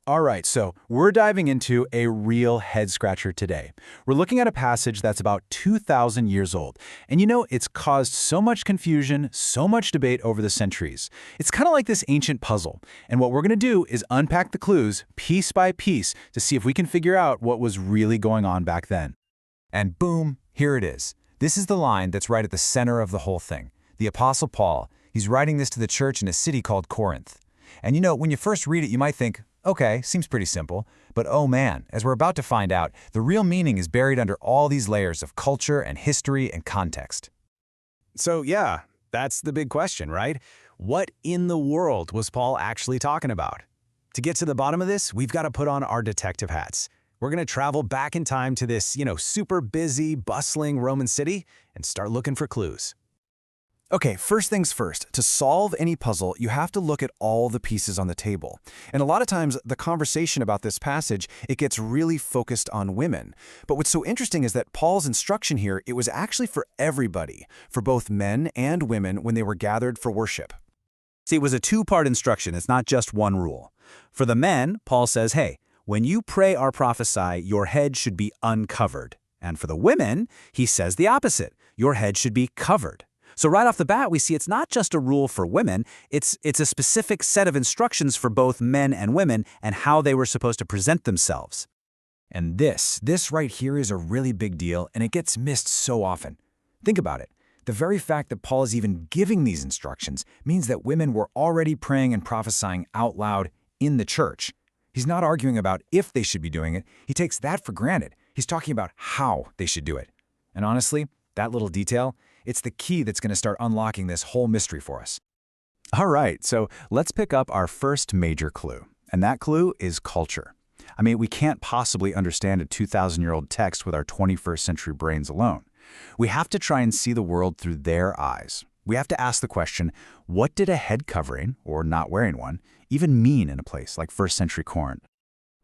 All right, so we're diving into a real head scratcher today. We're looking at a passage that's about 2,000 years old. And it's caused so much confusion, so much debate over the centuries. It's kind of like this ancient puzzle. And what we're going to do is unpack the clues piece by piece to see if we can figure out what was really going on back then. And boom, here it is. This is the line that's right at the center of the whole thing. The Apostle Paul, he's writing this to the church in a city called Corinth. And when you first read it, you might think, okay, seems pretty simple. But oh man, as we're about to find out, the real meaning is buried under all these layers of culture and history and context. So yeah, that's the big question, right? What in the world was Paul actually talking about? To get to the bottom of this, we've got to put on our detective hats. We're going to travel back in time to this, super busy, bustling Roman city and start looking for clues. Okay, first things first, to solve any puzzle, you have to look at all the pieces on the table. And a lot of times, the conversation about this passage, it gets really focused on women. But what's so interesting is that Paul's instruction here, it was actually for everybody, for both men and women when they were gathered for worship. See, it was a two-part instruction. It's not just one rule. For the men, Paul says, hey, when you pray or prophesy, your head should be uncovered. And for the women, he says the opposite. Your head should be covered. So right off the bat, we see it's not just a rule for women, it's a specific set of instructions for both men and women and how they were supposed to present themselves. And this right here is a really big deal, and it gets missed so often. Think about it. The very fact that Paul is even giving these instructions means that women were already praying and prophesying out loud in the church. He's not arguing about if they should be doing it. He takes that for granted. He's talking about how they should do it. And honestly, that little detail, it's the key that's going to start unlocking this whole mystery for us. All right, so let's pick up our first major clue. And that clue is culture. I mean, we can't possibly understand a 2,000-year-old text with our 21st century brains alone. We have to try and see the world through their eyes. We have to ask the question, what did a head covering, or not wearing one, even mean in a place like first century Corinth?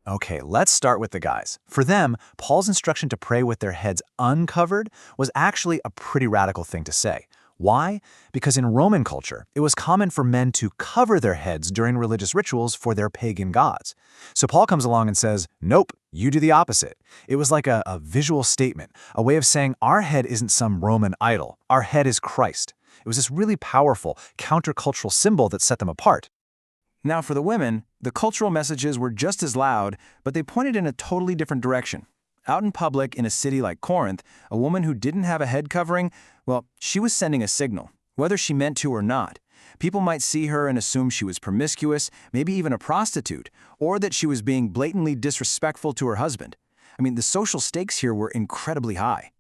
Okay, let's start with the guys. For them, Paul's instruction to pray with their heads uncovered was actually a pretty radical thing to say. Why? Because in Roman culture, it was common for men to cover their heads during religious rituals for their pagan gods. So Paul comes along and says, nope, you do the opposite. It was like a visual statement, a way of saying our head isn't some Roman idol, our head is Christ. It was this really powerful, countercultural symbol that set them apart. Now for the women, the cultural messages were just as loud, but they pointed in a totally different direction. Out in public in a city like Corinth, a woman who didn't have a head covering, well, she was sending a signal, whether she meant to or not. People might see her and assume she was promiscuous, maybe even a prostitute, or that she was being blatantly disrespectful to her husband. I mean, the social stakes here were incredibly high.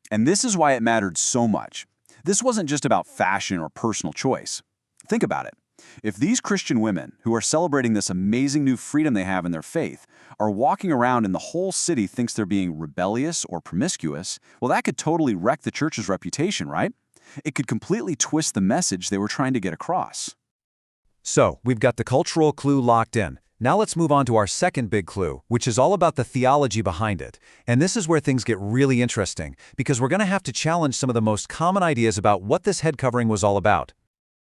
And this is why it mattered so much. This wasn't just about fashion or personal choice. Think about it. If these Christian women, who are celebrating this amazing new freedom they have in their faith, are walking around and the whole city thinks they're being rebellious or promiscuous, well, that could totally wreck the church's reputation, right? It could completely twist the message they were trying to get across. So, we've got the cultural clue locked in. Now let's move on to our second big clue, which is all about the theology behind it. And this is where things get really interesting, because we're going to have to challenge some of the most common ideas about what this head covering was all about.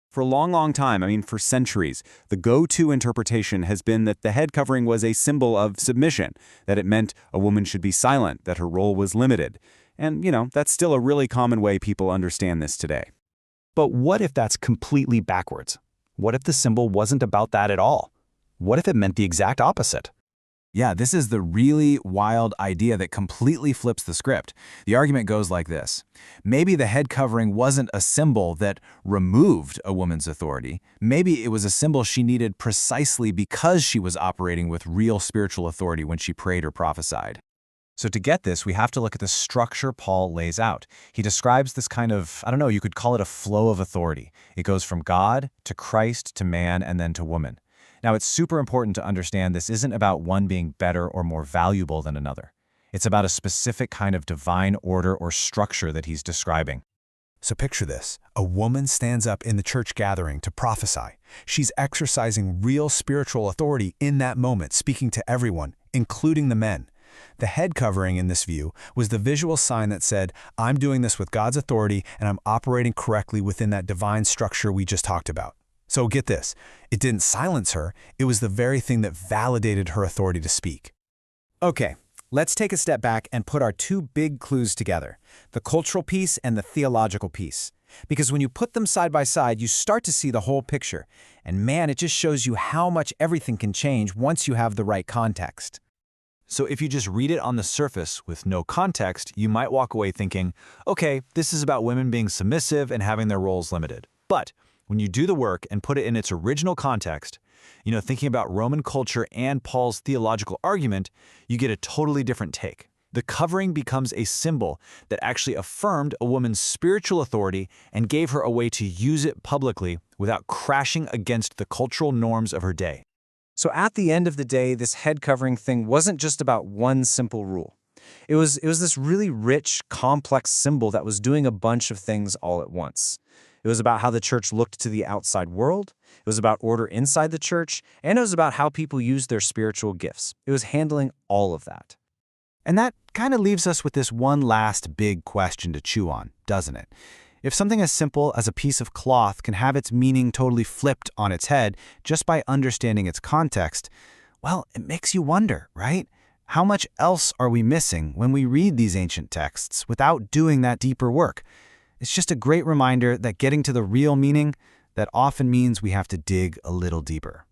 For a long time, for centuries, the go-to interpretation has been that the head covering was a symbol of submission, that it meant a woman should be silent, that her role was limited. And, that's still a really common way people understand this today. But what if that's completely backwards? What if the symbol wasn't about that at all? What if it meant the exact opposite? Yeah, this is the really wild idea that completely flips the script. The argument goes like this. Maybe the head covering wasn't a symbol that removed a woman's authority. Maybe it was a symbol she needed precisely because she was operating with real spiritual authority when she prayed or prophesied. So to get this, we have to look at the structure Paul lays out. He describes this kind of, you could call it a flow of authority. It goes from God to Christ to man and then to woman. Now, it's super important to understand this isn't about one being better or more valuable than another. It's about a specific kind of divine order or structure that he's describing. So picture this. A woman stands up in the church gathering to prophesy. She's exercising real spiritual authority in that moment, speaking to everyone, including the men. The head covering in this view was the visual sign that said, I'm doing this with God's authority and I'm operating correctly within that divine structure we just talked about. So get this, it didn't silence her, it was the very thing that validated her authority to speak. Okay, let's take a step back and put our two big clues together, the cultural piece and the theological piece. Because when you put them side by side, you start to see the whole picture. And man, it just shows you how much everything can change once you have the right context. So if you just read it on the surface with no context, you might walk away thinking, okay, this is about women being submissive and having their roles limited. But when you do the work and put it in its original context, thinking about Roman culture and Paul's theological argument, you get a totally different take. The covering becomes a symbol that actually affirmed a woman's spiritual authority and gave her a way to use it publicly without crashing against the cultural norms of her day. So at the end of the day, this head covering thing wasn't just about one simple rule. It was this really rich, complex symbol that was doing a bunch of things all at once. It was about how the church looked to the outside world, it was about order inside the church, and it was about how people used their spiritual gifts. It was handling all of that. And that kind of leaves us with this one last big question to chew on, doesn't it? If something as simple as a piece of cloth can have its meaning totally flipped on its head just by understanding its context, well, it makes you wonder, right? How much else are we missing when we read these ancient texts without doing that deeper work? It's just a great reminder that getting to the real meaning, that often means we have to dig a little deeper.